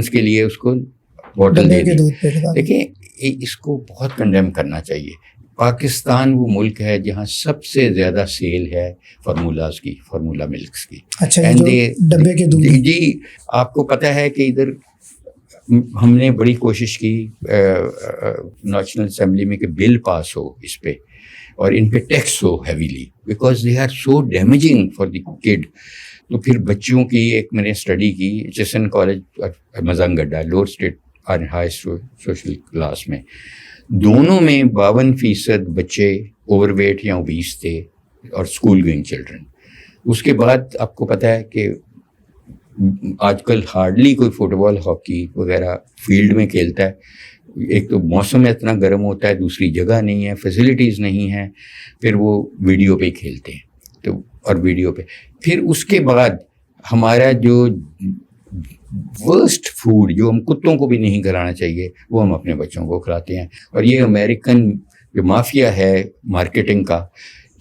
Infections کے لیے اس کو بوٹل دے دی. دیکھیں اس کو بہت کنڈیم کرنا چاہیے. پاکستان وہ ملک ہے جہاں سب سے زیادہ سیل ہے فارمولاز کی, فارمولا ملکس کی. اچھا ڈبے کے دودھ. جی آپ کو پتہ ہے کہ ادھر ہم نے بڑی کوشش کی نیشنل اسمبلی میں کہ بل پاس ہو اس پہ اور ان پہ ٹیکس ہو heavily, because they are so damaging for the kid. تو پھر بچوں کی ایک میں نے اسٹڈی کی چسن کالج مزنگ گڈا لوور اسٹیٹ اور ہائی سوشل کلاس میں, دونوں میں 52% بچے اوور ویٹ یا اوبیس تھے اور اسکول گوئنگ چلڈرن. اس کے بعد آپ کو پتہ ہے کہ آج کل ہارڈلی کوئی فٹ بال ہاکی وغیرہ فیلڈ میں کھیلتا ہے. ایک تو موسم اتنا گرم ہوتا ہے, دوسری جگہ نہیں ہے, فیسلٹیز نہیں ہیں, پھر وہ ویڈیو پہ کھیلتے ہیں. تو اور ویڈیو پہ پھر اس کے بعد ہمارا جو ورسٹ فوڈ جو ہم کتوں کو بھی نہیں کھلانا چاہیے وہ ہم اپنے بچوں کو کھلاتے ہیں. اور یہ امریکن جو مافیا ہے مارکیٹنگ کا,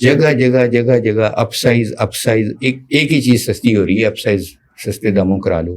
جگہ جگہ جگہ جگہ اپ سائز ایک ہی چیز سستی ہو رہی ہے, اپ سائز سستے داموں کرا لو,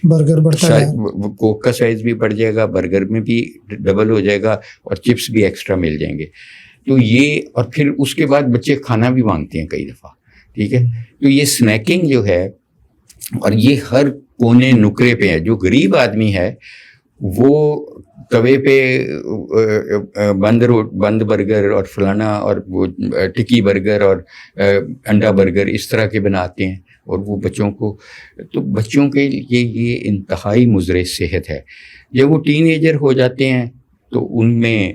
برگر بڑھتا ہے, کوک کا سائز بھی بڑھ جائے گا, برگر میں بھی ڈبل ہو جائے گا اور چپس بھی ایکسٹرا مل جائیں گے. تو یہ اور پھر اس کے بعد بچے کھانا بھی مانگتے ہیں کئی دفعہ, ٹھیک ہے. تو یہ اسنیکنگ جو ہے اور یہ ہر کونے نکرے پہ ہے. جو غریب آدمی ہے وہ توے پہ بند برگر اور فلانا اور وہ ٹکی برگر اور انڈا برگر اس طرح کے بناتے ہیں, اور وہ بچوں کو, تو بچوں کے لیے یہ انتہائی مضر صحت ہے. جب وہ ٹین ایجر ہو جاتے ہیں تو ان میں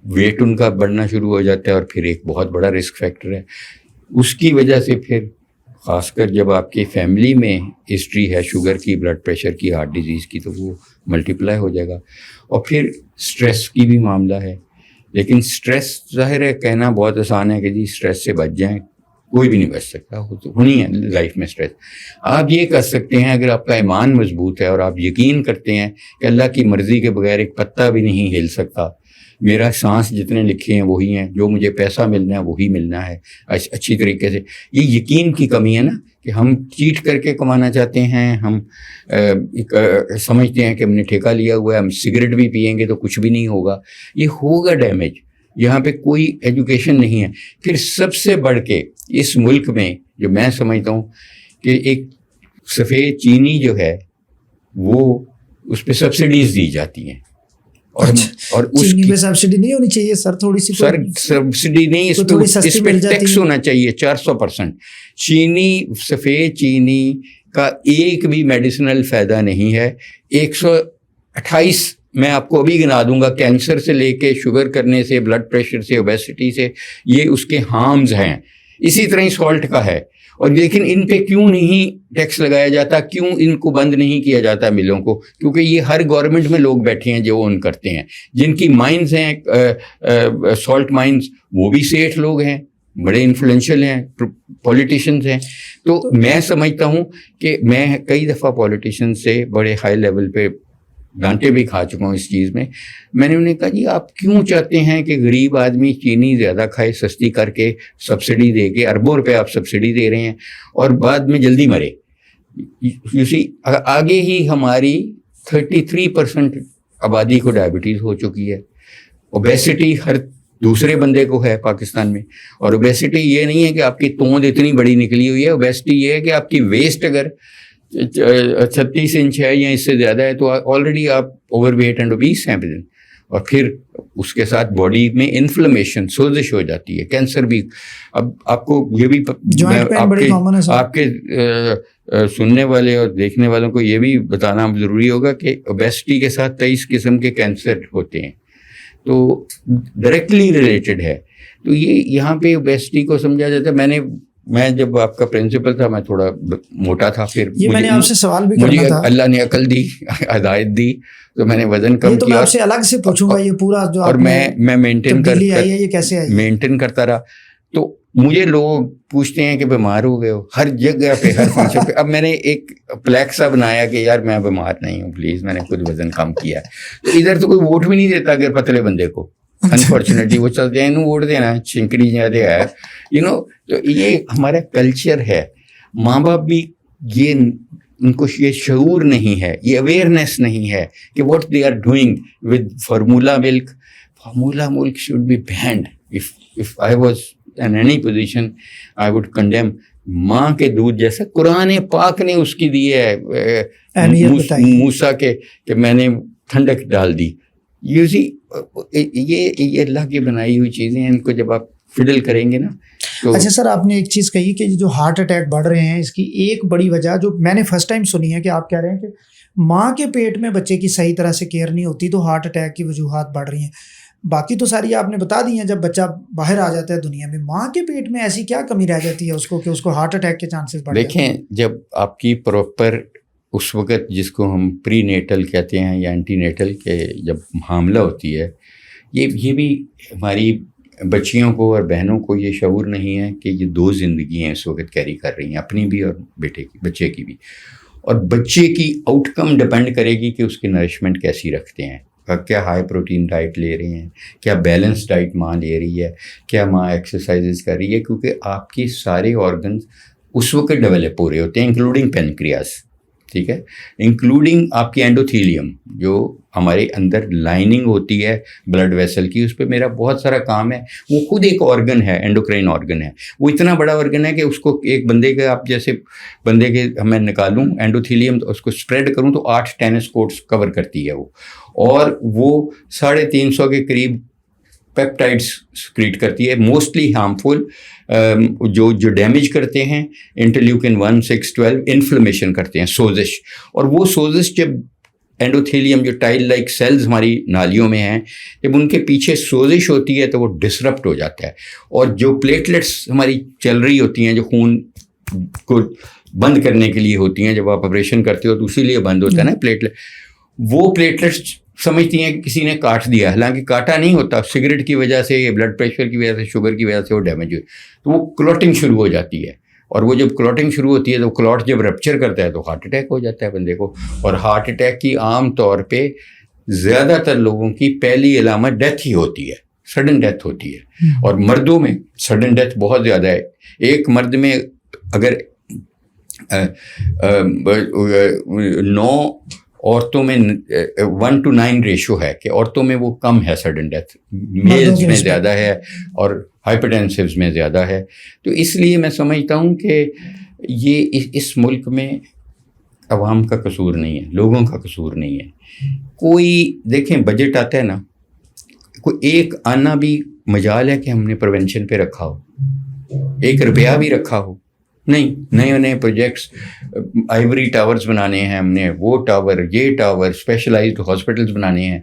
ویٹ ان کا بڑھنا شروع ہو جاتا ہے اور پھر ایک بہت بڑا رسک فیکٹر ہے. اس کی وجہ سے پھر خاص کر جب آپ کی فیملی میں ہسٹری ہے شوگر کی, بلڈ پریشر کی, ہارٹ ڈیزیز کی, تو وہ ملٹیپلائی ہو جائے گا. اور پھر سٹریس کی بھی معاملہ ہے. لیکن سٹریس ظاہر ہے کہنا بہت آسان ہے کہ جی سٹریس سے بچ جائیں, کوئی بھی نہیں بچ سکتا, ہونی ہے لائف میں سٹریس. آپ یہ کر سکتے ہیں اگر آپ کا ایمان مضبوط ہے اور آپ یقین کرتے ہیں کہ اللہ کی مرضی کے بغیر ایک پتا بھی نہیں ہل سکتا, میرا سانس جتنے لکھے ہیں وہی ہیں, جو مجھے پیسہ ملنا ہے وہی ملنا ہے اچھی طریقے سے. یہ یقین کی کمی ہے نا کہ ہم چیٹ کر کے کمانا چاہتے ہیں, ہم سمجھتے ہیں کہ ہم نے ٹھیکہ لیا ہوا ہے, ہم سگریٹ بھی پئیں گے تو کچھ بھی نہیں ہوگا. یہ ہوگا ڈیمیج. یہاں پہ کوئی ایجوکیشن نہیں ہے. پھر سب سے بڑھ کے اس ملک میں جو میں سمجھتا ہوں کہ ایک سفید چینی جو ہے وہ اس پہ سبسڈیز دی جاتی ہیں, اور اس چینی پہ سبسڈی نہیں ہونی چاہیے سر, تھوڑی سی سر سبسڈی نہیں, اس پہ ٹیکس ہونا چاہیے 400%. چینی, سفید چینی کا ایک بھی میڈیسنل فائدہ نہیں ہے. 128 میں آپ کو ابھی گنا دوں گا, کینسر سے لے کے شوگر کرنے سے, بلڈ پریشر سے, اوبیسٹی سے, یہ اس کے ہارمز ہیں. اسی طرح ہی سالٹ کا ہے. اور لیکن ان پہ کیوں نہیں ٹیکس لگایا جاتا, کیوں ان کو بند نہیں کیا جاتا ملوں کو؟ کیونکہ یہ ہر گورنمنٹ میں لوگ بیٹھے ہیں جو اون کرتے ہیں, جن کی مائنز ہیں سالٹ مائنز, وہ بھی سیٹھ لوگ ہیں, بڑے انفلوئنشل ہیں, پولیٹیشینز ہیں. تو میں سمجھتا ہوں کہ میں کئی دفعہ پولیٹیشین سے بڑے ہائی لیول پہ ڈانٹے بھی کھا چکا ہوں اس چیز میں. میں نے انہیں کہا جی آپ کیوں چاہتے ہیں کہ غریب آدمی چینی زیادہ کھائے, سستی کر کے سبسڈی دے کے, اربوں روپے آپ سبسڈی دے رہے ہیں اور بعد میں جلدی مرے. آگے ہی ہماری 33% آبادی کو ڈائبٹیز ہو چکی ہے. اوبیسٹی ہر دوسرے بندے کو ہے پاکستان میں. اور اوبیسٹی یہ نہیں ہے کہ آپ کی توند اتنی بڑی نکلی ہوئی ہے, اوبیسٹی یہ ہے کہ آپ کی ویسٹ اگر 36 انچ ہے یا اس سے زیادہ ہے تو آلریڈی آپ اوور ویٹ اینڈ اوبیس ہیں. اور پھر اس کے ساتھ باڈی میں انفلمیشن, سوزش ہو جاتی ہے, کینسر بھی. اب آپ کو یہ بھی آپ کے سننے والے اور دیکھنے والوں کو یہ بھی بتانا ضروری ہوگا کہ اوبیسٹی کے ساتھ 23 قسم کے کینسر ہوتے ہیں, تو ڈائریکٹلی ریلیٹڈ ہے. تو یہ یہاں پہ اوبیسٹی کو سمجھا جاتا ہے. میں جب آپ کا پرنسپل تھا میں تھوڑا موٹا تھا, پھر میں نے آپ سے سوال بھی کرنا تھا. اللہ نے عقل دی, ہدایت دی, تو میں نے وزن کم کیا. تو میں آپ سے الگ سے پوچھوں گا یہ پورا جو اور میں مینٹین کرتا رہا. تو مجھے لوگ پوچھتے ہیں کہ بیمار ہو گئے ہو, ہر جگہ پہ, ہر فنکشن پہ. اب میں نے ایک پلیک سا بنایا کہ یار میں بیمار نہیں ہوں, پلیز میں نے خود وزن کم کیا ہے. تو ادھر تو کوئی ووٹ بھی نہیں دیتا اگر پتلے بندے کو, انفارچونیٹلی. وہ چلتے ہیں ووٹ دینا, چنکڑی زیادہ ہے تو یہ ہمارا کلچر ہے. ماں باپ بھی یہ ان کو یہ شعور نہیں ہے, یہ اویئرنیس نہیں ہے کہ what they are doing with formula milk. Formula milk should be banned. if I was in any position I would condemn. ماں کے دودھ جیسا قرآن پاک نے اس کی دی ہے موسیٰ کے کہ میں نے ٹھنڈک ڈال دی. یہ اللہ کی بنائی ہوئی چیزیں ہیں, ان کو جب آپ فڈل کریں گے نا. اچھا سر, آپ نے ایک چیز کہی کہ جو ہارٹ اٹیک بڑھ رہے ہیں, اس کی ایک بڑی وجہ جو میں نے فرسٹ ٹائم سنی ہے کہ آپ کہہ رہے ہیں کہ ماں کے پیٹ میں بچے کی صحیح طرح سے کیئر نہیں ہوتی تو ہارٹ اٹیک کی وجوہات بڑھ رہی ہیں. باقی تو ساری آپ نے بتا دی ہیں, جب بچہ باہر آ جاتا ہے دنیا میں, ماں کے پیٹ میں ایسی کیا کمی رہ جاتی ہے اس کو کہ اس کو ہارٹ اٹیک کے چانسز بڑھ جاتے ہیں؟ دیکھیں, جب آپ کی پراپر اس وقت جس کو ہم پری نیٹل کہتے ہیں یا اینٹی نیٹل کے جب حاملہ ہوتی ہے, یہ بھی ہماری بچیوں کو اور بہنوں کو یہ شعور نہیں ہے کہ یہ دو زندگیاں اس وقت کیری کر رہی ہیں, اپنی بھی اور بچے کی بھی. اور بچے کی آؤٹ کم ڈپینڈ کرے گی کہ اس کی نرشمنٹ کیسی رکھتے ہیں, کیا ہائی پروٹین ڈائٹ لے رہے ہیں, کیا بیلنس ڈائٹ ماں لے رہی ہے, کیا ماں ایکسرسائزز کر رہی ہے, کیونکہ آپ کی سارے آرگنز اس وقت ڈیولپ ہو رہے ہوتے ہیں, انکلوڈنگ پینکریاس, ٹھیک ہے, انکلوڈنگ آپ کی اینڈوتھیلیم جو ہمارے اندر لائننگ ہوتی ہے بلڈ ویسل کی, اس پہ میرا بہت سارا کام ہے. وہ خود ایک آرگن ہے, اینڈوکرائن آرگن ہے. وہ اتنا بڑا آرگن ہے کہ اس کو ایک بندے کے, آپ جیسے بندے کے میں نکالوں اینڈوتھیلیم, اس کو اسپریڈ کروں تو 8 ٹینس کورٹس کور کرتی ہے وہ, اور وہ 350 کے قریب پیپٹائڈس سکریٹ کرتی ہے, موسٹلی ہارمفل, جو ڈیمیج کرتے ہیں انٹرلیوکن 1, 6, 12, انفلیمیشن کرتے ہیں, سوزش. اور وہ سوزش جب اینڈوتھیلیم جو ٹائل لائک سیلز ہماری نالیوں میں ہیں, جب ان کے پیچھے سوزش ہوتی ہے تو وہ ڈسرپٹ ہو جاتا ہے. اور جو پلیٹلیٹس ہماری چل رہی ہوتی ہیں, جو خون کو بند کرنے کے لیے ہوتی ہیں, جب آپ آپریشن کرتے ہو تو اسی لیے بند ہوتا ہے نا پلیٹلیٹ, وہ پلیٹلیٹس سمجھتی ہیں کہ کسی نے کاٹ دیا, حالانکہ کاٹا نہیں ہوتا, سگریٹ کی وجہ سے, بلڈ پریشر کی وجہ سے, شوگر کی وجہ سے وہ ڈیمیج ہوئی, تو وہ کلوٹنگ شروع ہو جاتی ہے. اور وہ جب کلوٹنگ شروع ہوتی ہے تو کلوٹ جب رپچر کرتا ہے تو ہارٹ اٹیک ہو جاتا ہے بندے کو. اور ہارٹ اٹیک کی عام طور پہ زیادہ تر لوگوں کی پہلی علامت ڈیتھ ہی ہوتی ہے, سڈن ڈیتھ ہوتی ہے. اور مردوں میں سڈن ڈیتھ بہت زیادہ ہے. ایک مرد میں اگر 9 عورتوں میں 1:9 ریشو ہے کہ عورتوں میں وہ کم ہے سڈن ڈیتھ, میلز میں زیادہ ہے اور ہائپرٹینسوز میں زیادہ ہے. تو اس لیے میں سمجھتا ہوں کہ یہ اس ملک میں عوام کا قصور نہیں ہے, لوگوں کا قصور نہیں ہے. کوئی دیکھیں بجٹ آتا ہے نا, کوئی ایک آنا بھی مجال ہے کہ ہم نے پریونشن پہ رکھا ہو, 1 روپیہ بھی رکھا ہو نہیں. نئے پروجیکٹس, آئیوری ٹاورز بنانے ہیں ہم نے, وہ ٹاور, یہ ٹاور, اسپیشلائزڈ ہاسپٹلس بنانے ہیں.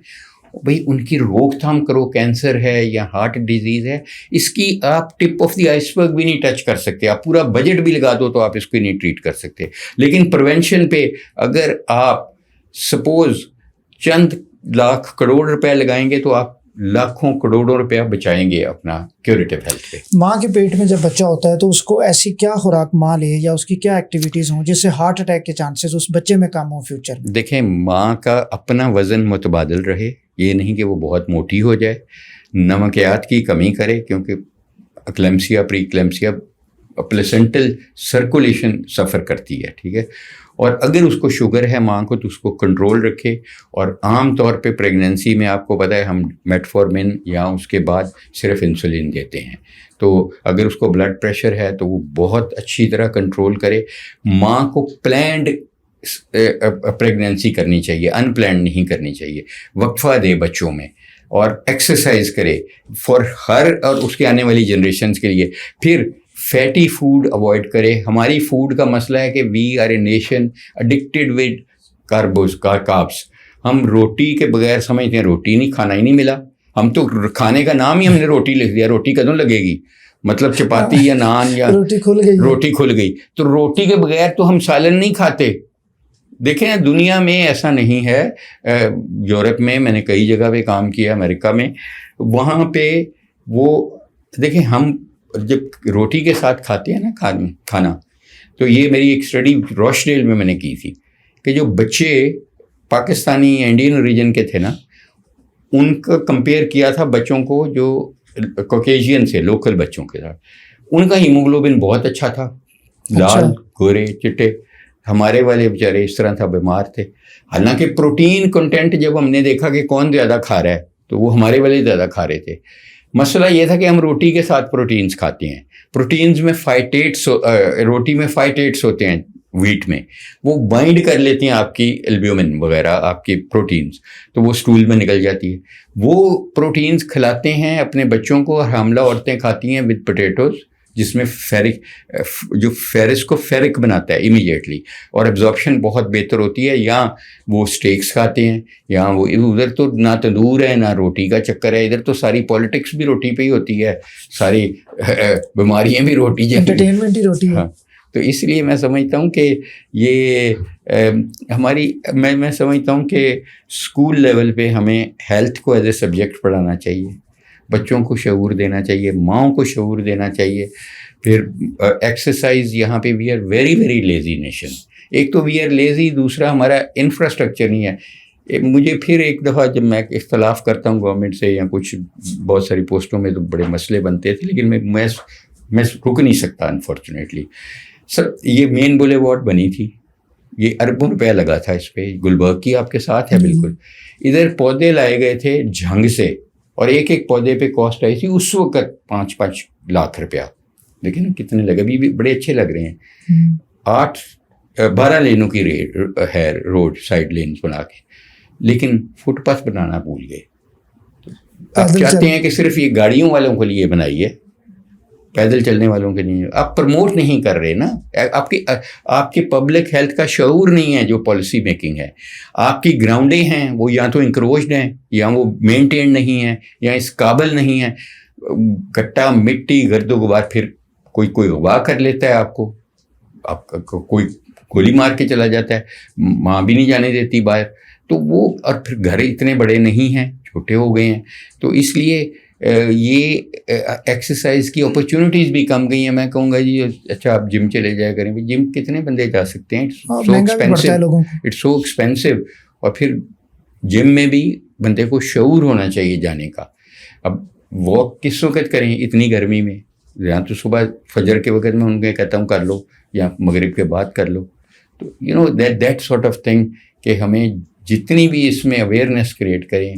بھائی ان کی روک تھام کرو, کینسر ہے یا ہارٹ ڈیزیز ہے, اس کی آپ ٹپ آف دی آئس برگ بھی نہیں ٹچ کر سکتے. آپ پورا بجٹ بھی لگا دو تو آپ اس کو نہیں ٹریٹ کر سکتے. لیکن پریونشن پہ اگر آپ سپوز چند لاکھ کروڑ روپے لگائیں گے تو آپ لاکھوں کروڑوں روپیہ بچائیں گے اپنا کیوریٹیو ہیلتھ پہ. ماں کے پیٹ میں جب بچہ ہوتا ہے تو اس کو ایسی کیا خوراک ماں لے یا اس کی کیا ایکٹیویٹیز ہوں جس سے ہارٹ اٹیک کے چانسز اس بچے میں کم ہوں فیوچر میں؟ دیکھیں, ماں کا اپنا وزن متبادل رہے, یہ نہیں کہ وہ بہت موٹی ہو جائے. نمکیات کی کمی کرے, کیونکہ اکلیمسیا, پری اکلیمسیا, پلیسنٹل سرکولیشن سفر کرتی ہے, ٹھیک ہے. اور اگر اس کو شوگر ہے ماں کو تو اس کو کنٹرول رکھے. اور عام طور پہ پریگننسی میں آپ کو پتہ ہے ہم میٹفورمن یا اس کے بعد صرف انسولین دیتے ہیں. تو اگر اس کو بلڈ پریشر ہے تو وہ بہت اچھی طرح کنٹرول کرے. ماں کو پلانڈ پریگننسی کرنی چاہیے, ان پلانڈ نہیں کرنی چاہیے. وقفہ دے بچوں میں اور ایکسرسائز کرے فار ہر اور اس کے آنے والی جنریشنز کے لیے. پھر فیٹی فوڈ اوائڈ کرے. ہماری فوڈ کا مسئلہ ہے کہ we are a nation addicted with carbs. ہم روٹی کے بغیر سمجھتے ہیں روٹی نہیں, کھانا ہی نہیں ملا. ہم تو کھانے کا نام ہی ہم نے روٹی لکھ دیا. روٹی کدوں لگے گی, مطلب چپاتی یا نان یا روٹی کھل گئی. تو روٹی کے بغیر تو ہم سالن نہیں کھاتے. دیکھیں دنیا میں ایسا نہیں ہے. یورپ میں میں نے کئی جگہ پہ کام کیا, امریکہ میں, وہاں پہ وہ دیکھیں ہم جب روٹی کے ساتھ کھاتے ہیں نا کھانا, تو یہ میری ایک اسٹڈی روشڈیل میں نے کی تھی کہ جو بچے پاکستانی انڈین اوریجن کے تھے نا, ان کا کمپیئر کیا تھا بچوں کو جو کوکیشین سے لوکل بچوں کے ساتھ. ان کا ہیموگلوبن بہت اچھا تھا, لال, گورے, چٹے, ہمارے والے بیچارے اس طرح تھا بیمار تھے. حالانکہ پروٹین کنٹینٹ جب ہم نے دیکھا کہ کون زیادہ کھا رہا ہے تو وہ ہمارے والے زیادہ کھا رہے تھے. مسئلہ یہ تھا کہ ہم روٹی کے ساتھ پروٹینز کھاتے ہیں. پروٹینز میں فائٹیٹس، روٹی میں فائٹیٹس ہوتے ہیں ویٹ میں، وہ بائنڈ کر لیتے ہیں آپ کی البیومن وغیرہ آپ کی پروٹینز، تو وہ اسٹول میں نکل جاتی ہے. وہ پروٹینز کھلاتے ہیں اپنے بچوں کو، اور حاملہ عورتیں کھاتی ہیں ود پوٹیٹوز، جس میں جو فیرس کو فیرک بناتا ہے امیجیٹلی، اور ایبزارپشن بہت بہتر ہوتی ہے. یا وہ اسٹیکس کھاتے ہیں، یا وہ ادھر تو نہ تندور ہے نہ روٹی کا چکر ہے، ادھر تو ساری پالیٹکس بھی روٹی پہ ہی ہوتی ہے، ساری بیماریاں بھی روٹی جیسی، انٹرٹینمنٹ ہی روٹی ہے. ہاں. تو اس لیے میں سمجھتا ہوں کہ یہ ہماری میں سمجھتا ہوں کہ اسکول لیول پہ ہمیں ہیلتھ کو ایز اے سبجیکٹ پڑھانا چاہیے، بچوں کو شعور دینا چاہیے، ماؤں کو شعور دینا چاہیے. پھر ایکسرسائز، یہاں پہ we are very very lazy nation. ایک تو وی آر لیزی، دوسرا ہمارا انفراسٹرکچر نہیں ہے. مجھے پھر ایک دفعہ جب میں اختلاف کرتا ہوں گورنمنٹ سے یا کچھ بہت ساری پوسٹوں میں تو بڑے مسئلے بنتے تھے، لیکن میں رک نہیں سکتا انفارچونیٹلی. سر یہ مین بولے وارڈ بنی تھی، یہ اربوں روپیہ لگا تھا اس پہ، گلبرگ کی آپ کے ساتھ ہے بالکل. ادھر پودے لائے گئے تھے جھنگ سے، اور ایک ایک پودے پہ کاسٹ آئی تھی اس وقت 5 لاکھ روپیہ. دیکھیں نا کتنے لگے، ابھی بھی بڑے اچھے لگ رہے ہیں. 12 لینوں کی ہے روڈ سائڈ لینز بنا کے، لیکن فٹ پاتھ بنانا بھول گئے. آپ چاہتے ہیں کہ صرف یہ گاڑیوں والوں کے لیے بنائی ہے، پیدل چلنے والوں کے لیے. آپ پروموٹ نہیں کر رہے نا، آپ کی پبلک ہیلتھ کا شعور نہیں ہے جو پالیسی میکنگ ہے. آپ کی گراؤنڈیں ہیں وہ یا تو انکروچڈ ہیں، یا وہ مینٹین نہیں ہیں، یا اس قابل نہیں ہیں. گٹا مٹی گرد و غبار، پھر کوئی غبار کر لیتا ہے آپ کو کوئی گولی مار کے چلا جاتا ہے، ماں بھی نہیں جانے دیتی باہر. تو وہ، اور پھر گھر اتنے بڑے نہیں ہیں، چھوٹے ہو گئے ہیں. تو اس لیے یہ ایکسرسائز کی اپرچونیٹیز بھی کم گئی ہیں. میں کہوں گا جی اچھا آپ جم چلے جایا کریں، جم کتنے بندے جا سکتے ہیں؟ It's so expensive. اور پھر جم میں بھی بندے کو شعور ہونا چاہیے جانے کا. اب واک کس وقت کریں اتنی گرمی میں؟ یا تو صبح فجر کے وقت میں ان کے کہتا ہوں کر لو، یا مغرب کے بعد کر لو. تو دیٹ سارٹ آف تھنگ کہ ہمیں جتنی بھی اس میں اویئرنیس کریٹ کریں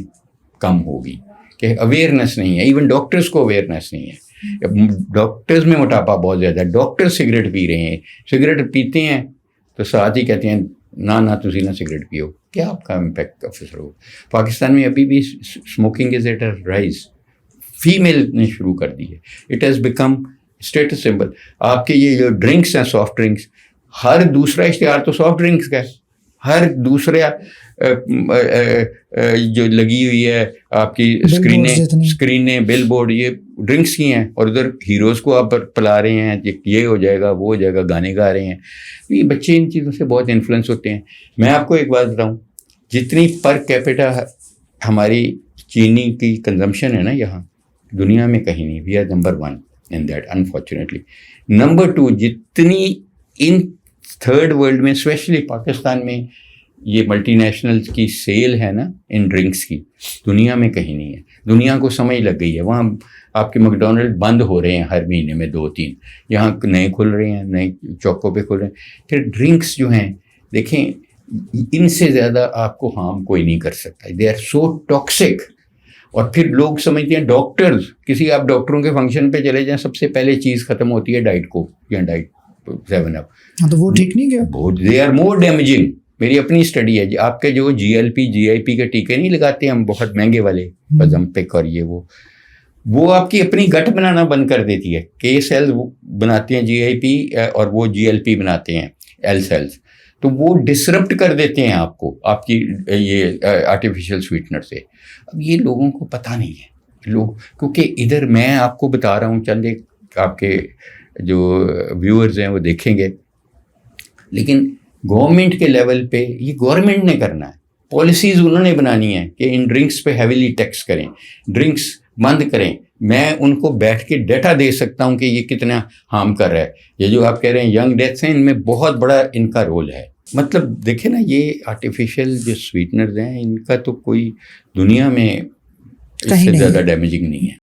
کم ہوگی. کہ اویئرنیس نہیں ہے، ایون ڈاکٹرز کو اویئرنیس نہیں ہے. ڈاکٹرز میں موٹاپا بہت زیادہ ہے. ڈاکٹر سگریٹ پی رہے ہیں، سگریٹ پیتے ہیں تو ساتھ ہی کہتے ہیں نہ تسی نہ سگریٹ پیو. کیا آپ کا امپیکٹ آفیسر ہو؟ پاکستان میں ابھی بھی smoking is at a rise. Female نے شروع کر دی ہے. It has become status symbol. آپ کے یہ جو ڈرنکس ہیں، سافٹ ڈرنکس، ہر دوسرا اشتہار تو سافٹ ڈرنکس کا ہے. ہر دوسرا جو لگی ہوئی ہے آپ کی اسکرینیں بل بورڈ، یہ ڈرنکس کی ہیں. اور ادھر ہیروز کو آپ پلا رہے ہیں، یہ ہو جائے گا وہ ہو جائے گا، گانے گا رہے ہیں. یہ بچے ان چیزوں سے بہت انفلوئنس ہوتے ہیں. میں آپ کو ایک بات بتاؤں، جتنی پر کیپٹا ہماری چینی کی کنزمپشن ہے نا یہاں، دنیا میں کہیں نہیں. We are number 1 in that unfortunately. Number 2 جتنی ان تھرڈ ورلڈ میں اسپیشلی پاکستان میں یہ ملٹی نیشنلز کی سیل ہے نا ان ڈرنکس کی، دنیا میں کہیں نہیں ہے. دنیا کو سمجھ لگ گئی ہے. وہاں آپ کے میکڈونلڈ بند ہو رہے ہیں ہر مہینے میں 2-3، یہاں نئے کھل رہے ہیں، نئے چوکوں پہ کھل رہے ہیں. پھر ڈرنکس جو ہیں دیکھیں، ان سے زیادہ آپ کو ہارم کوئی نہیں کر سکتا. They are so toxic. اور پھر لوگ سمجھتے ہیں ڈاکٹرز، آپ ڈاکٹروں کے فنکشن پہ چلے جائیں، سب سے پہلے چیز ختم ہوتی ہے ڈائٹ کوک یا ڈائٹ 7 اپ. تو وہ ٹھیک نہیں گیا. They are more damaging. میری اپنی اسٹڈی ہے. آپ کے جو GLP کے ٹیکے نہیں لگاتے ہم بہت مہنگے والے، ازمپک اور یہ وہ آپ کی اپنی گٹ بنانا بند کر دیتی ہے. K سیلز بناتے ہیں GIP، اور وہ GLP بناتے ہیں L سیلز. تو وہ ڈسرپٹ کر دیتے ہیں آپ کو، آپ کی یہ آرٹیفیشیل سویٹنر سے. اب یہ لوگوں کو پتہ نہیں ہے کیونکہ ادھر میں آپ کو بتا رہا ہوں، چند ایک آپ کے جو ویورز ہیں وہ دیکھیں گے. لیکن گورنمنٹ کے لیول پہ یہ گورنمنٹ نے کرنا ہے. پالیسیز انہوں نے بنانی ہے کہ ان ڈرنکس پہ ہیویلی ٹیکس کریں، ڈرنکس بند کریں. میں ان کو بیٹھ کے ڈیٹا دے سکتا ہوں کہ یہ کتنا ہارم کر رہا ہے. یہ جو آپ کہہ رہے ہیں ینگ ڈیتھس ہیں، ان میں بہت بڑا ان کا رول ہے. مطلب دیکھیں نا، یہ آرٹیفیشیل جو سویٹنرز ہیں ان کا تو کوئی دنیا میں اس سے زیادہ ڈیمیجنگ نہیں ہے.